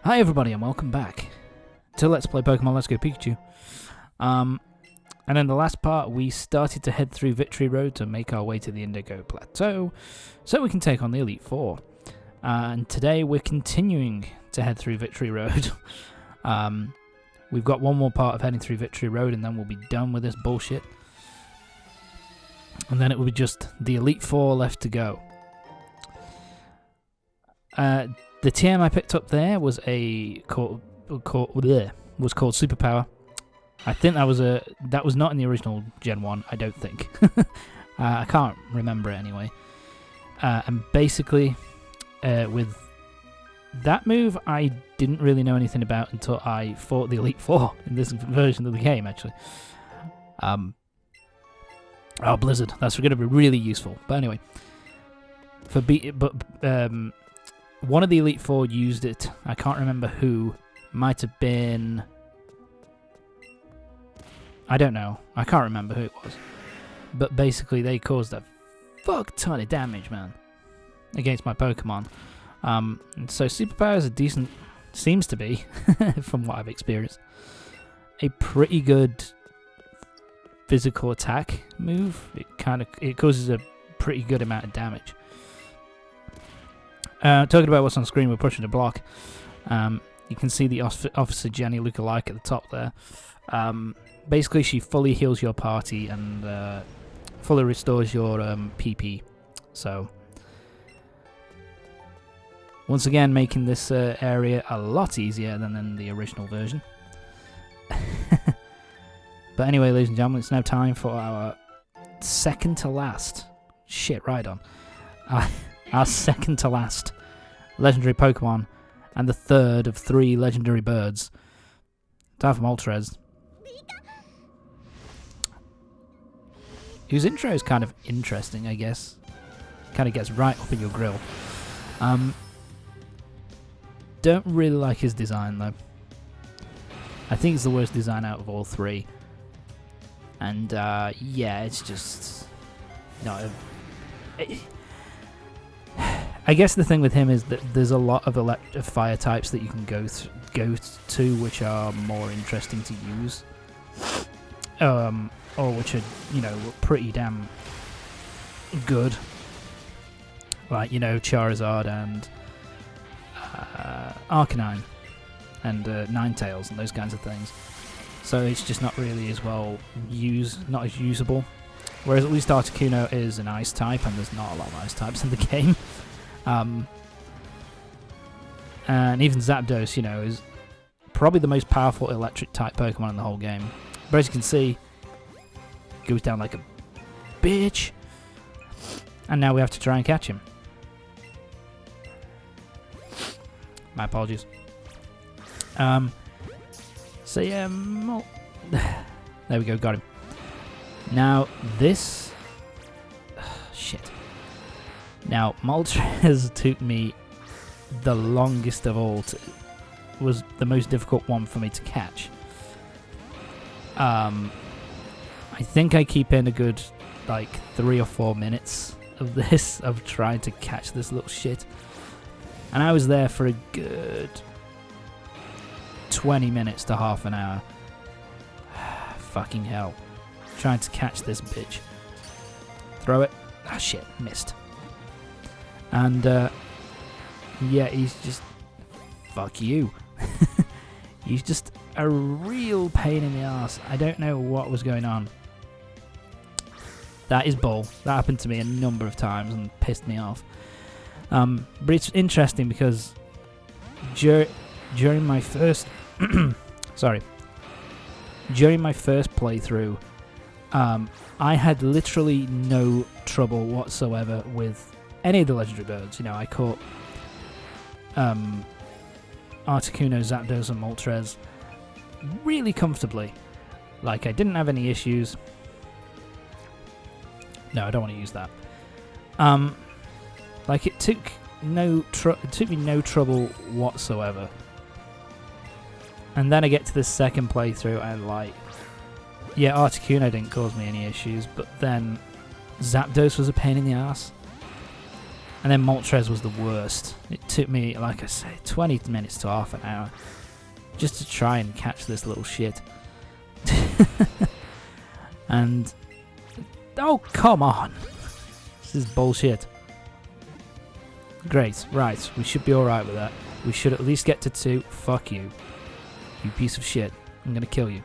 Hi everybody and welcome back to Let's Play Pokemon Let's Go Pikachu. And in the last part we started to head through Victory Road to make our way to the Indigo Plateau so we can take on the Elite Four. And today we're continuing to head through Victory Road. We've got one more part of heading through Victory Road and then we'll be done with this bullshit. And then it will be just the Elite Four left to go. The TM I picked up there was called Superpower. I think that was not in the original Gen 1, I don't think. I can't remember it anyway. And basically, with that move, I didn't really know anything about until I fought the Elite Four in this version of the game, actually. Blizzard. That's going to be really useful. But anyway, one of the Elite Four used it. I can't remember who. Might have been... I don't know. I can't remember who it was. But basically they caused a fuck ton of damage, man, against my Pokemon. So Superpower is a decent... seems to be, from what I've experienced, a pretty good physical attack move. It causes a pretty good amount of damage. Talking about what's on screen, we're pushing a block. You can see the Officer Jenny look-alike at the top there. Basically, she fully heals your party and fully restores your PP. So, once again, making this area a lot easier than in the original version. But anyway, ladies and gentlemen, it's now time for our second to last. Shit, right on. Our second to last legendary Pokemon, and the third of 3 legendary birds. Time for Moltres, whose intro is kind of interesting, I guess. Kind of gets right up in your grill. Don't really like his design, though. I think it's the worst design out of all 3. And, yeah, it's just... not I guess the thing with him is that there's a lot of fire types that you can go to, which are more interesting to use, or which are, pretty damn good. Like, Charizard and Arcanine and Ninetales and those kinds of things. So it's just not really as well used, not as usable. Whereas at least Articuno is an ice type, and there's not a lot of ice types in the game. And even Zapdos, is probably the most powerful electric type Pokemon in the whole game. But as you can see, it goes down like a bitch. And now we have to try and catch him. My apologies. So yeah, there we go, got him. Now this... shit. Now, Moltres took me the longest of all. Was the most difficult one for me to catch. I think I keep in a good, 3 or 4 minutes of this, of trying to catch this little shit. And I was there for a good 20 minutes to half an hour. Fucking hell. Trying to catch this bitch. Throw it. Ah, shit. Missed. And, yeah, he's just... fuck you. He's just a real pain in the arse. I don't know what was going on. That is bull. That happened to me a number of times and pissed me off. But it's interesting because during my first... during my first playthrough, I had literally no trouble whatsoever with any of the legendary birds. I caught Articuno, Zapdos and Moltres really comfortably. I didn't have any issues. No, I don't want to use that. It took me no trouble whatsoever. And then I get to the second playthrough and yeah, Articuno didn't cause me any issues, but then Zapdos was a pain in the ass. And then Moltres was the worst. It took me, like I say, 20 minutes to half an hour just to try and catch this little shit. And oh, come on. This is bullshit. Great, right. We should be alright with that. We should at least get to 2. Fuck you. You piece of shit. I'm gonna kill you.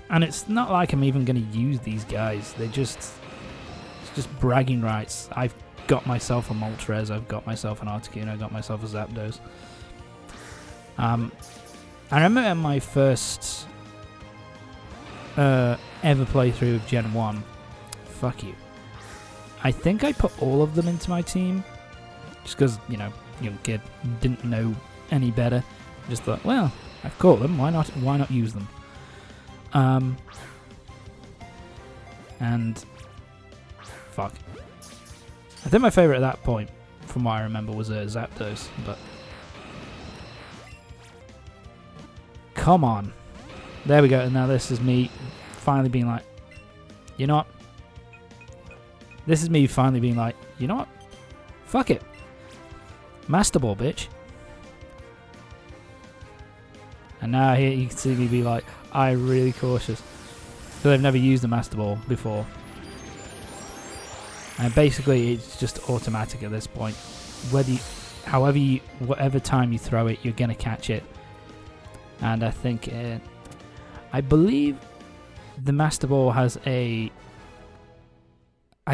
And it's not like I'm even gonna use these guys. It's just bragging rights. I've got myself a Moltres, I've got myself an Articuno, I've got myself a Zapdos. I remember at my first ever playthrough of Gen 1, fuck you, I think I put all of them into my team, just because, you know, young kid, didn't know any better, just thought, well, I've caught them, why not use them? And fuck. I think my favourite at that point, from what I remember, was Zapdos, but come on. There we go, and now this is me finally being like, you know what? This is me finally being like, you know what? Fuck it. Master Ball, bitch. And now here you can see me be like, I'm really cautious. Because I've never used a Master Ball before. And basically it's just automatic at this point. Whatever time you throw it, you're going to catch it. And I think, I believe the Master Ball has I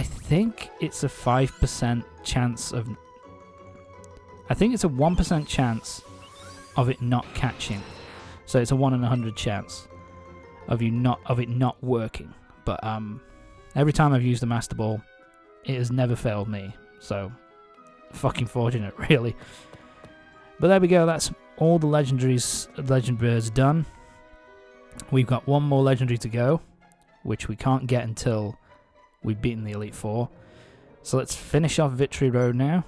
think it's a 5% chance of, I think it's a 1% chance of it not catching. So it's a 1 in 100 chance of it not working. But every time I've used the Master Ball, it has never failed me. So fucking fortunate, really. But there we go. That's all the legend birds done. We've got one more legendary to go, which we can't get until we've beaten the Elite Four. So let's finish off Victory Road now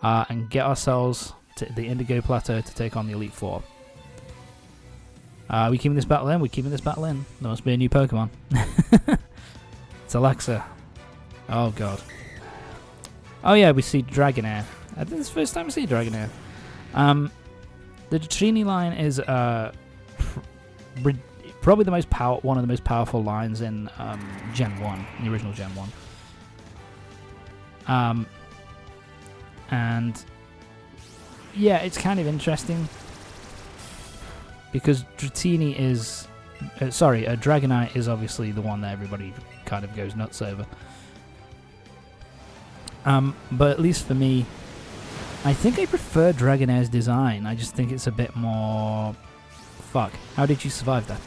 and get ourselves to the Indigo Plateau to take on the Elite Four. We keeping this battle in? We're keeping this battle in. There must be a new Pokemon. It's Alexa. Oh god. Oh yeah, we see Dragonair. I think it's the first time we see Dragonair. The Dratini line is probably one of the most powerful lines in Gen 1, the original Gen 1. And yeah, it's kind of interesting because Dratini is, Dragonite is obviously the one that everybody kind of goes nuts over. But at least for me, I think I prefer Dragonair's design. I just think it's a bit more... Fuck, how did you survive that?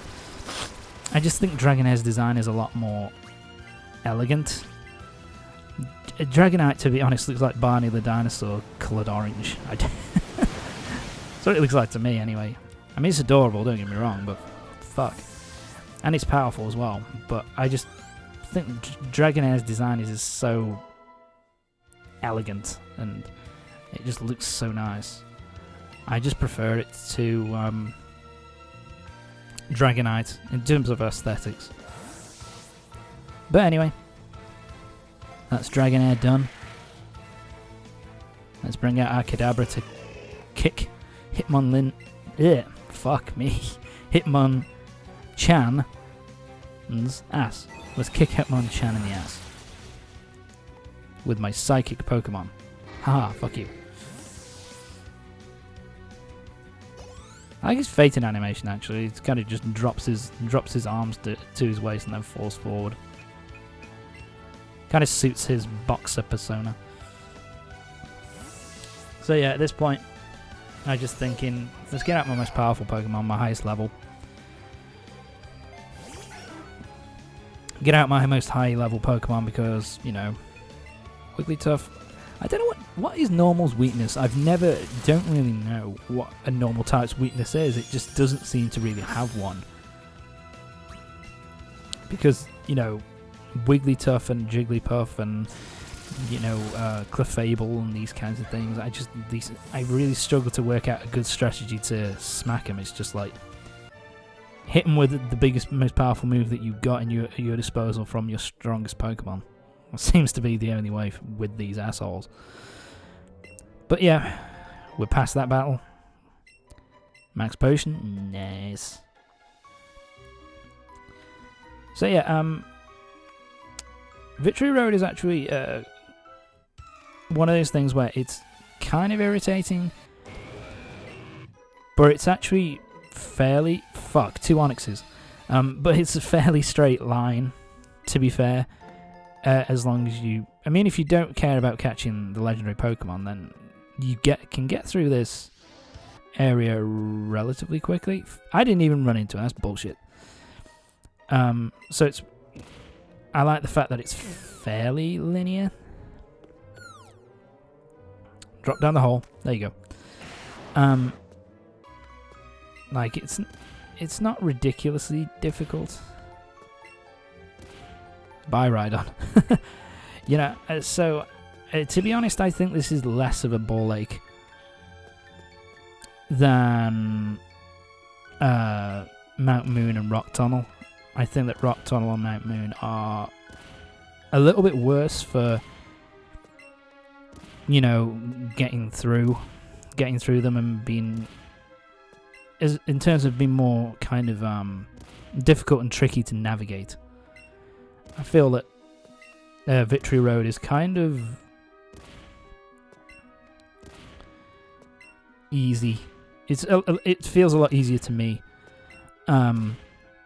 I just think Dragonair's design is a lot more elegant. Dragonite, to be honest, looks like Barney the dinosaur coloured orange. That's what it looks like to me, anyway. I mean, it's adorable, don't get me wrong, but fuck. And it's powerful as well, but I just think Dragonair's design is just so elegant, and it just looks so nice. I just prefer it to Dragonite in terms of aesthetics. But anyway, that's Dragonair done. Let's bring out our Kadabra to kick Hitmonchan's ass. Let's kick Hitmonchan in the ass with my psychic Pokemon. Haha, fuck you. I like his fainting animation actually. It kind of just drops his arms to his waist and then falls forward. Kind of suits his boxer persona. So yeah, at this point, I'm just thinking, let's get out my most powerful Pokemon, my highest level. Get out my most high level Pokemon because, you know, Wigglytuff. I don't know what is Normal's weakness. Don't really know what a normal type's weakness is. It just doesn't seem to really have one. Because, you know, Wigglytuff and Jigglypuff and, you know, Clefable and these kinds of things. I really struggle to work out a good strategy to smack him. It's just like, hit him with the biggest, most powerful move that you've got at your disposal from your strongest Pokemon. It seems to be the only way with these assholes. But yeah, we're past that battle. Max Potion, nice. So yeah, Victory Road is actually one of those things where it's kind of irritating, but it's actually fairly... Fuck, 2 Onyxes. But it's a fairly straight line, to be fair, as long as you... I mean, if you don't care about catching the legendary Pokemon, then you can get through this area relatively quickly. I didn't even run into it, that's bullshit. So it's... I like the fact that it's fairly linear. Drop down the hole. There you go. Like, it's not ridiculously difficult. Bye, Rhydon. You know, so, to be honest, I think this is less of a ball lake than Mount Moon and Rock Tunnel. I think that Rock Tunnel and Mount Moon are a little bit worse for, you know, getting through them and being, in terms of being more kind of difficult and tricky to navigate. I feel that Victory Road is kind of easy. It feels a lot easier to me.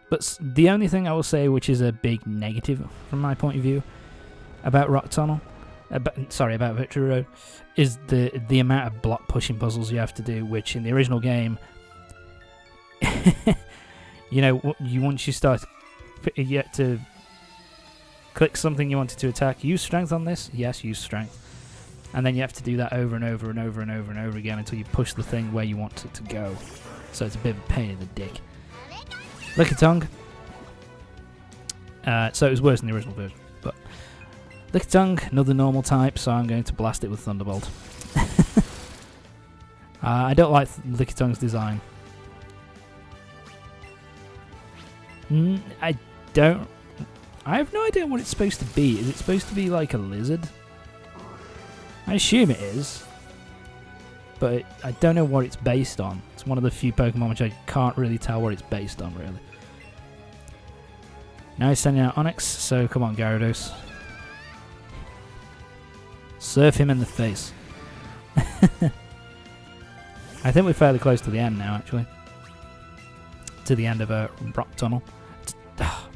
But the only thing I will say, which is a big negative from my point of view about Rock Tunnel, about Victory Road, is the amount of block pushing puzzles you have to do, which in the original game, you know, once you start, you have to click something you wanted to attack. Use strength on this? Yes, use strength. And then you have to do that over and over and over and over and over again until you push the thing where you want it to go. So it's a bit of a pain in the dick. Lickitung. So it was worse than the original version. But Lickitung, another normal type, so I'm going to blast it with Thunderbolt. I don't like Lickitung's design. I have no idea what it's supposed to be. Is it supposed to be like a lizard? I assume it is. But I don't know what it's based on. It's one of the few Pokemon which I can't really tell what it's based on, really. Now he's sending out Onix, so come on, Gyarados. Surf him in the face. I think we're fairly close to the end now, actually. To the end of a Rock Tunnel.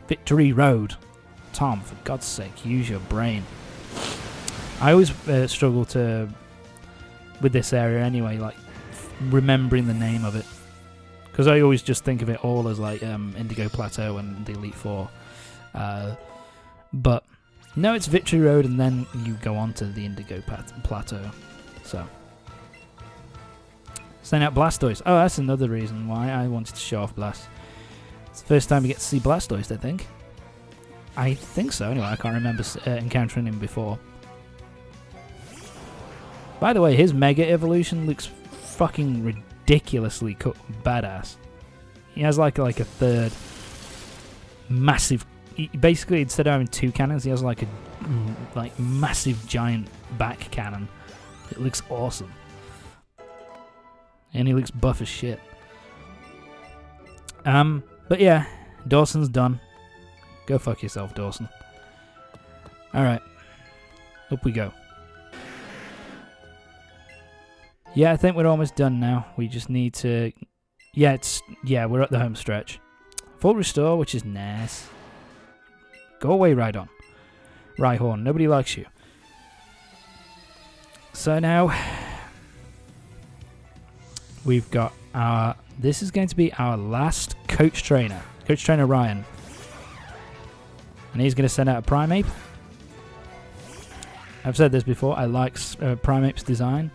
Victory Road. Tom, for God's sake, use your brain. I always struggle with this area anyway, like remembering the name of it, because I always just think of it all as like Indigo Plateau and the Elite Four, but no, it's Victory Road and then you go on to the Indigo Plateau. So send out Blastoise. Oh, that's another reason why I wanted to show off Blast. It's the first time we get to see Blastoise, I think so anyway. I can't remember encountering him before. By the way, his Mega Evolution looks fucking ridiculously badass. He has like a third massive... Basically, instead of having 2 cannons, he has like a massive giant back cannon. It looks awesome. And he looks buff as shit. But yeah, Dawson's done. Go fuck yourself, Dawson. Alright. Up we go. Yeah, I think we're almost done now. We just need to... Yeah, we're at the home stretch. Full restore, which is nice. Go away, Rhydon. Rhyhorn, nobody likes you. So now... We've got our... This is going to be our last coach trainer. Coach trainer Ryan. And he's going to send out a Primeape. I've said this before, I like Primeape's design.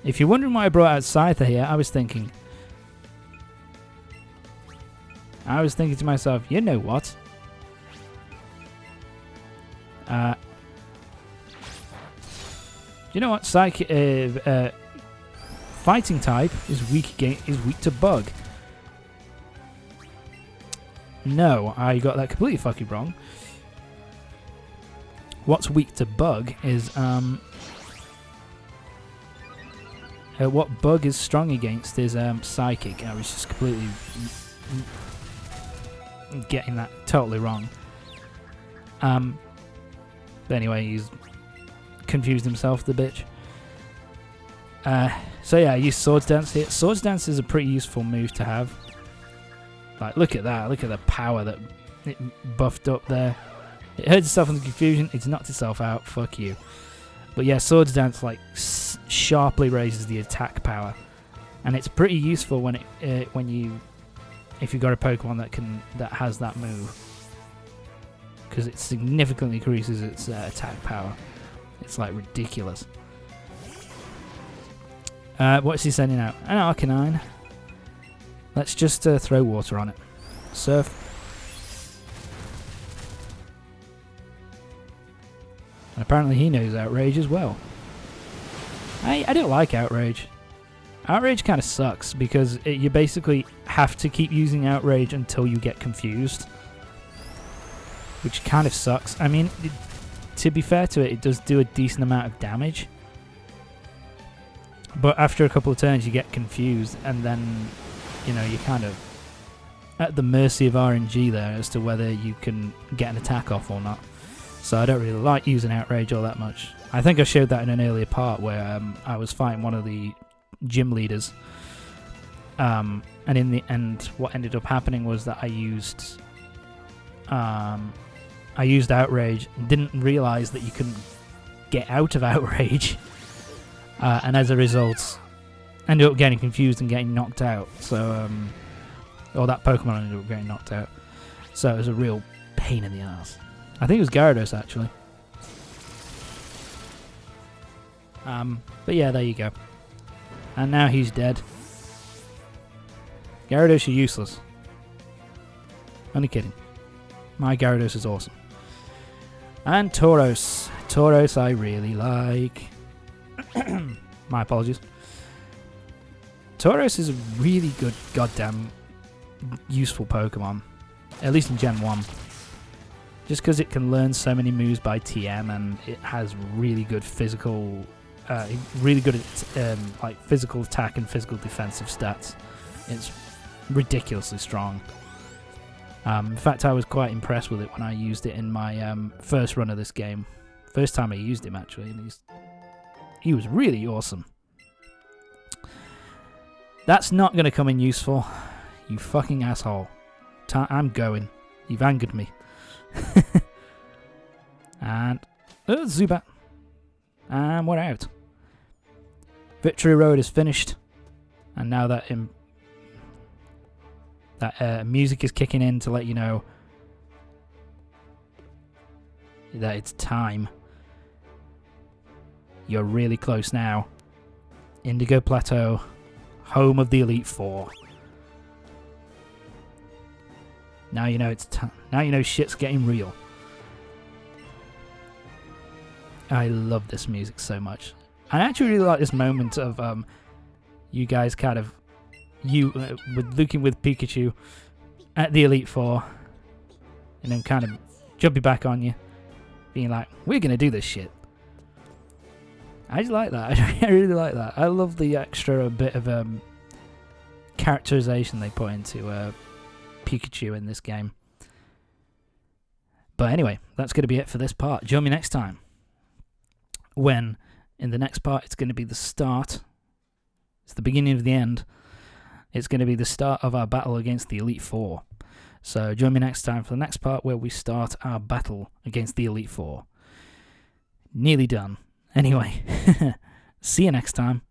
If you're wondering why I brought out Scyther here, I was thinking to myself, you know what? Do you know what? Fighting type is weak to Bug. No, I got that completely fucking wrong. What's weak to Bug is what Bug is strong against is Psychic. I was just completely getting that totally wrong. But anyway, he's confused himself, the bitch. So yeah, I use Swords Dance here. Swords Dance is a pretty useful move to have. Like, look at that. Look at the power that it buffed up there. It heard itself in the confusion. It's knocked itself out. Fuck you. But yeah, Swords Dance like sharply raises the attack power, and it's pretty useful when if you've got a Pokemon that has that move, because it significantly increases its attack power. It's like ridiculous. What's he sending out? An Arcanine. Let's just throw water on it. Surf. And apparently he knows Outrage as well. I don't like Outrage. Outrage kind of sucks because you basically have to keep using Outrage until you get confused, which kind of sucks. I mean, to be fair to it, it does do a decent amount of damage, but after a couple of turns you get confused, and then, you know, you're kind of at the mercy of RNG there as to whether you can get an attack off or not. So I don't really like using Outrage all that much. I think I showed that in an earlier part where I was fighting one of the gym leaders, and in the end what ended up happening was that I used Outrage, didn't realise that you couldn't get out of Outrage, and as a result ended up getting confused and getting knocked out. So or that Pokemon ended up getting knocked out, so it was a real pain in the ass. I think it was Gyarados actually. But yeah, there you go. And now he's dead. Gyarados, you're useless. Only kidding. My Gyarados is awesome. And Tauros. Tauros I really like. My apologies. Tauros is a really good, goddamn useful Pokemon. At least in Gen 1. Just because it can learn so many moves by TM, and it has really good physical... really good at like physical attack and physical defensive stats. It's ridiculously strong. In fact, I was quite impressed with it when I used it in my first run of this game. First time I used him, actually, and he was really awesome. That's not going to come in useful, you fucking asshole. I'm going. You've angered me. And Zubat. And we're out. Victory Road is finished, and now that music is kicking in to let you know that it's time. You're really close now. Indigo Plateau, home of the Elite Four. Now you know now you know shit's getting real. I love this music so much. I actually really like this moment of you guys kind of with looking with Pikachu at the Elite Four, and then kind of jumping back on you, being like, "We're gonna do this shit." I just like that. I really like that. I love the extra bit of characterization they put into Pikachu in this game. But anyway, that's going to be it for this part. Join me next time, when in the next part it's going to be the start. It's the beginning of the end. It's going to be the start of our battle against the Elite Four. So join me next time for the next part where we start our battle against the Elite Four. Nearly done. Anyway, see you next time.